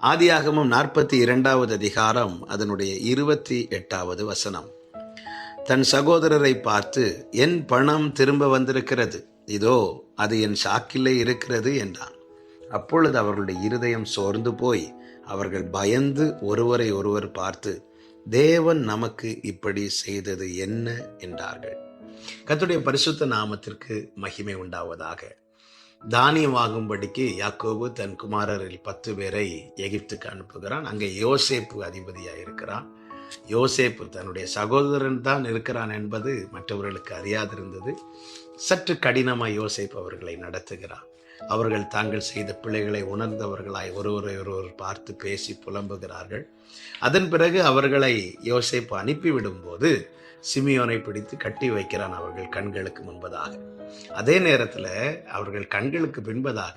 ஆதியாகமம் 42வது அதிகாரம் அதனுடைய 28வது வசனம். தன் சகோதரரை பார்த்து, என் பணம் திரும்ப வந்திருக்கிறது, இதோ அது என் சாக்கிலே இருக்கிறது என்றான். அப்பொழுது அவர்களுடைய இருதயம் சோர்ந்து போய் அவர்கள் பயந்து ஒருவரை ஒருவர் பார்த்து, தேவன் நமக்கு இப்படி செய்தது என்ன என்றார்கள். கர்த்தருடைய பரிசுத்த நாமத்திற்கு மகிமை உண்டாவதாக. தானியம் வாங்கும்படிக்கு யாக்கோபு தன் குமாரரில் 10 பேரை எகிப்துக்கு அனுப்புகிறான். அங்கே யோசேப்பு அதிபதியாக இருக்கிறான். யோசேப்பு தன்னுடைய சகோதரன் தான் இருக்கிறான் என்பது மற்றவர்களுக்கு அறியாதிருந்தது. சற்று கடினமாய் யோசேப்பு அவர்களை நடத்துகிறான். அவர்கள் தாங்கள் செய்த பிழைகளை உணர்ந்தவர்களாய் ஒருவரை ஒருவர் பார்த்து பேசி புலம்புகிறார்கள். அதன் பிறகு அவர்களை யோசேப்பு அனுப்பிவிடும் போது சிமியோனை பிடித்து கட்டி வைக்கிறான் அவர்கள் கண்களுக்கு முன்பதாக. அதே நேரத்தில் அவர்கள் கண்களுக்கு பின்பதாக